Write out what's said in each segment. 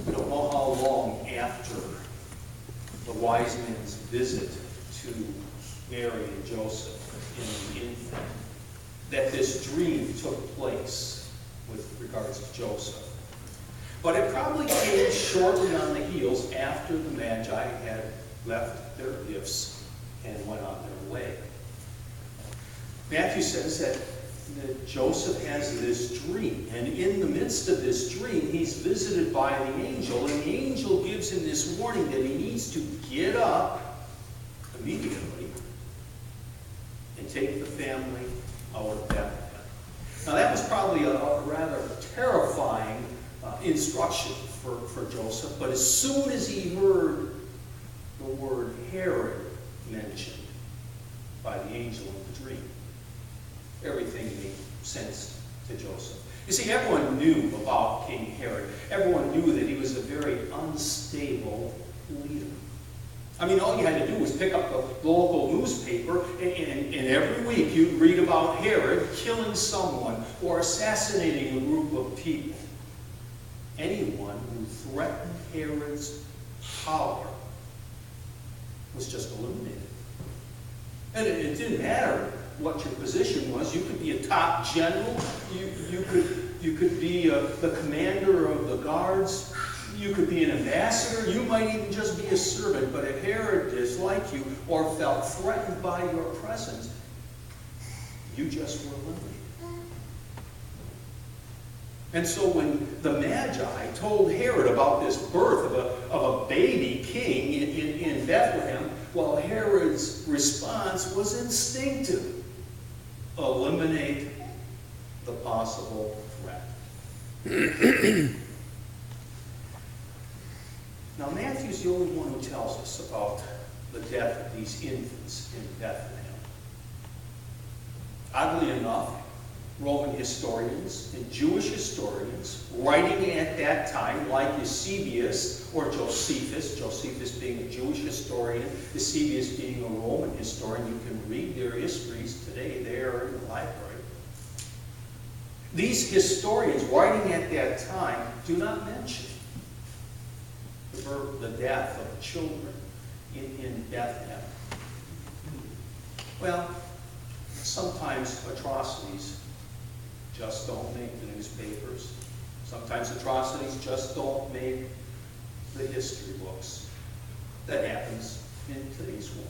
We don't know how long after the wise men's visit to Mary and Joseph in the infant that this dream took place with regards to Joseph. But it probably came shortly on the heels after the Magi had left their gifts and went on their way. Matthew says that Joseph has this dream, and in the midst of this dream, he's visited by the angel, and the angel gives him this warning that he needs to get up immediately and take the family out of Bethlehem. Now that was probably a rather terrifying instruction for Joseph, but as soon as he heard the word Herod mentioned by the angel in the dream, everything made sense to Joseph. You see, everyone knew about King Herod. Everyone knew that he was a very unstable leader. I mean, all you had to do was pick up the local newspaper, and every week you'd read about Herod killing someone or assassinating a group of people. Anyone who threatened Herod's power was just eliminated. And it didn't matter what your position was. You could be a top general. You could be the commander of the guards. You could be an ambassador. You might even just be a servant. But if Herod disliked you or felt threatened by your presence, you just were eliminated. And so when the Magi told Herod about this birth of a baby king in Bethlehem, well, Herod's response was instinctive. Eliminate the possible threat. Now, Matthew's the only one who tells us about the death of these infants in Bethlehem. Oddly enough, Roman historians and Jewish historians writing at that time, like Eusebius or Josephus being a Jewish historian, Eusebius being a Roman historian, you can read their histories today there in the library. These historians writing at that time do not mention the death of children in Bethlehem. Well, sometimes atrocities just don't make the newspapers. Sometimes atrocities just don't make the history books. That happens in today's world.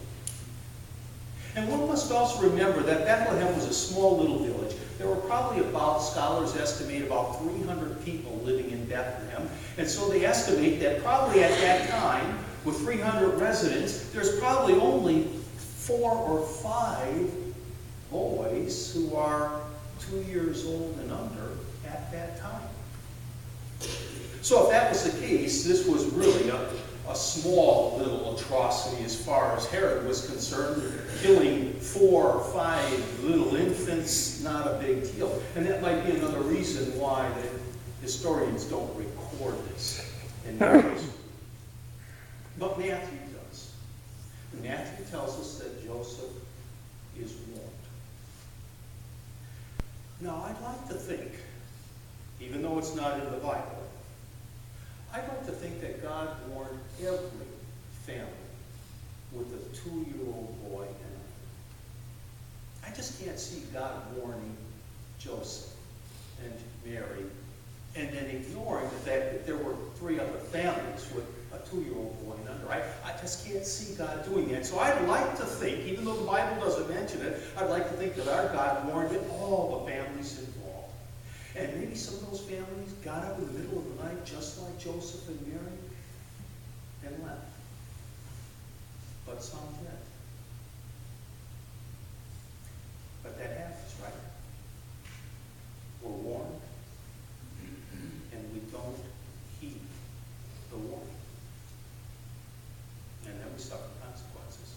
And one must also remember that Bethlehem was a small little village. There were probably scholars estimate about 300 people living in Bethlehem. And so they estimate that probably at that time, with 300 residents, there's probably only 4 or 5 boys who are 2 years old and under at that time. So if that was the case, this was really a small little atrocity as far as Herod was concerned. Killing 4 or 5 little infants, not a big deal. And that might be another reason why the historians don't record this in Matthew. But Matthew does. And Matthew tells us that Joseph is warned. Now, I'd like to think, even though it's not in the Bible, I'd like to think that God warned every family with a 2-year-old boy and under. I just can't see God warning Joseph and Mary and then ignoring the fact that there were 3 other families with a 2-year-old boy and under. I just can't see God doing that. So I'd like to think, even though the Bible doesn't mention it, I'd like to think that our God warned all the families involved. And maybe some of those families got up in the middle of the night, just like Joseph and Mary, and left. But some did. But that happens, right? We're warned, and we don't heed the warning. And then we suffer consequences.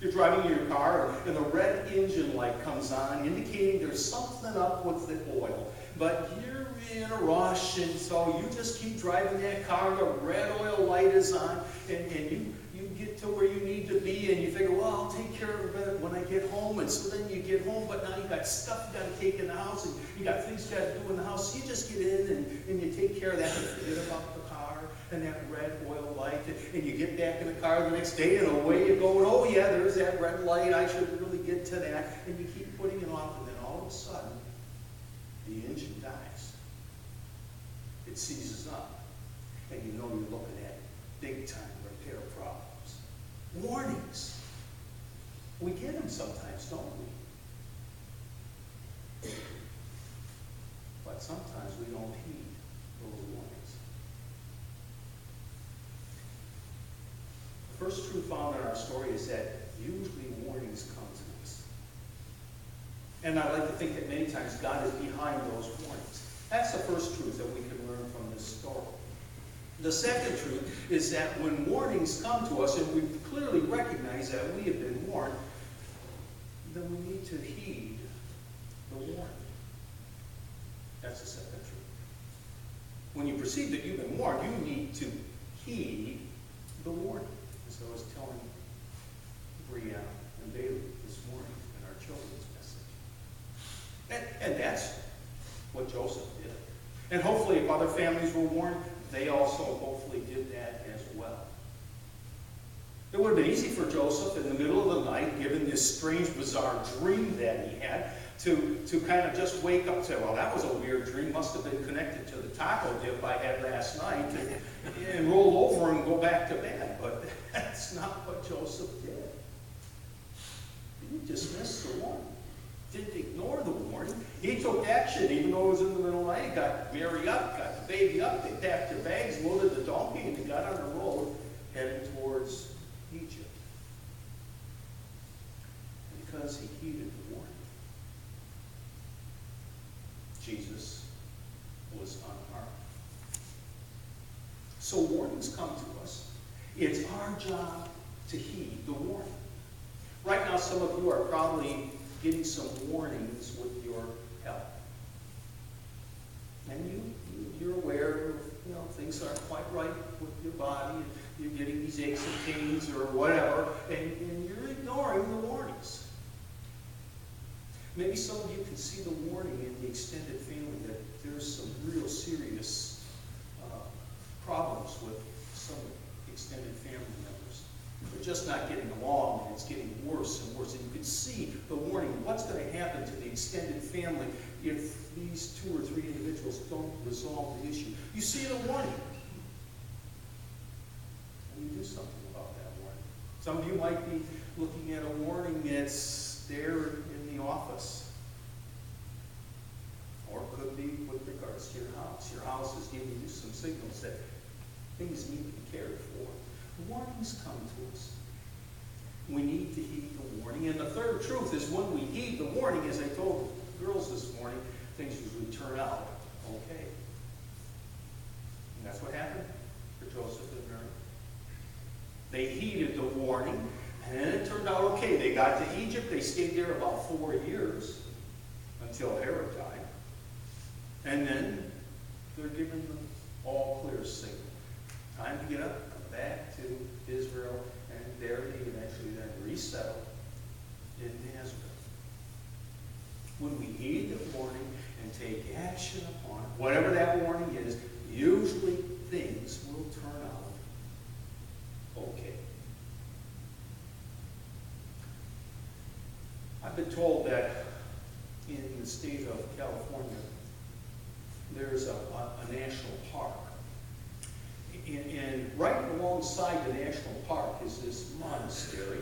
You're driving in your car, and the red engine light comes on, indicating there's something up with the oil. But you're in a rush, and so you just keep driving that car, the red oil light is on, and you get to where you need to be, and you figure, well, I'll take care of it when I get home. And so then you get home, but now you got stuff you got to take in the house, and you got things you got to do in the house. So you just get in and you take care of that and forget about the car and that red oil light. And you get back in the car the next day, and away you go. And oh yeah, there's that red light. I should really get to that. And you keep putting it off, and then all of a sudden, the engine dies. It seizes up, and you know you're looking at big time repair problems. Warnings. We get them sometimes, don't we? But sometimes we don't heed those warnings. The first truth found in our story is that usually warnings come to us. And I like to think that many times God is behind those warnings. That's the first truth that we can learn from this story. The second truth is that when warnings come to us, and we clearly recognize that we have been warned, then we need to heed the warning. That's the second truth. When you perceive that you've been warned, you need to heed the warning. As I was telling Brianna and Bailey this morning in our children's message. And that's what Joseph did. And hopefully if other families were warned, they also hopefully did that as well. It would have been easy for Joseph in the middle of the night, given this strange, bizarre dream that he had, to kind of just wake up and say, well, that was a weird dream, must have been connected to the taco dip I had last night, and roll over and go back to bed. But that's not what Joseph did. He didn't dismiss the warning. Didn't ignore the warning. He took action, even though it was in the middle of the night. Got Mary up, got the baby up, they packed their bags, loaded the donkey, and they got on the road heading towards Egypt. Because he heeded the warning, Jesus was unharmed. So warnings come to us. It's our job to heed the warning. Right now, some of you are probably getting some warnings with your health. And you're aware of, things aren't quite right with your body. You're getting these aches and pains or whatever, and you're ignoring the warnings. Maybe some of you can see the warning in the extended family that there's some real serious problems with some extended family members. They're just not getting along, and it's getting worse and worse. And you can see the warning. What's going to happen to the extended family if these 2 or 3 individuals don't resolve the issue? You see the warning. And you do something about that warning. Some of you might be looking at a warning that's there in the office. Or it could be with regards to your house. Your house is giving you some signals that things need to be cared for. Warnings come to us. We need to heed the warning. And the third truth is when we heed the warning, as I told the girls this morning, things usually turn out okay. And that's what happened for Joseph and Mary. They heeded the warning, and then it turned out okay. They got to Egypt. They stayed there about 4 years until Herod died. And then they're given the all-clear signal. Time to get up, come back to Israel, and there they eventually then resettle in Nazareth. When we heed the warning and take action upon it, whatever that warning is, usually things will turn out okay. I've been told that in the state of California, there's a national park. And right alongside the national park is this monastery.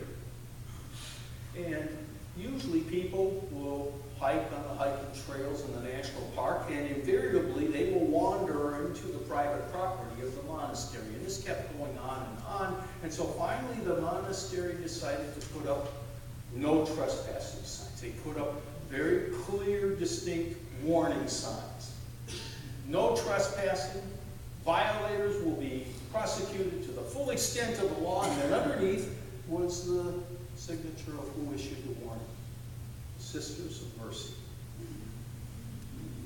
And usually people will hike on the hiking trails in the national park, and invariably they will wander into the private property of the monastery. And this kept going on and on. And so finally the monastery decided to put up no trespassing signs. They put up very clear, distinct warning signs. No trespassing. Violators will be prosecuted to the full extent of the law, and then underneath was the signature of who issued the warning. Sisters of Mercy.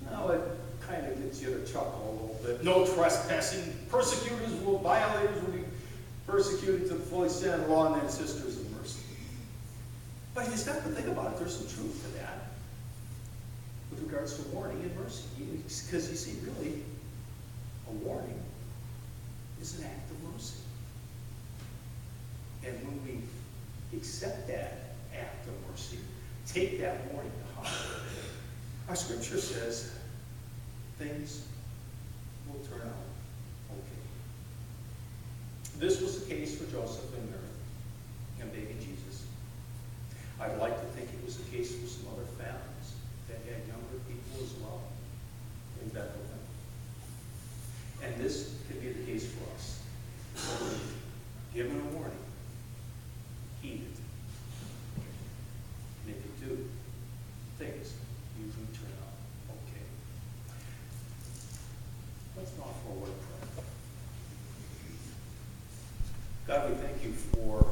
Now it kind of gets you to chuckle a little bit. No trespassing. Violators will be persecuted to the full extent of the law, and then sisters of mercy. But you stop to think about it, there's some truth to that with regards to warning and mercy. Because you see, really, a warning is an act of mercy. And when we accept that act of mercy, take that warning to heart, our scripture says things will turn out okay. This was the case for Joseph and Mary and baby Jesus. I'd like to think it was the case for some other families that had younger people as well in Bethlehem. And this could be the case for us. Given a warning, heed it. And if you do, things usually turn out okay. Let's go for a word of prayer. God, we thank you for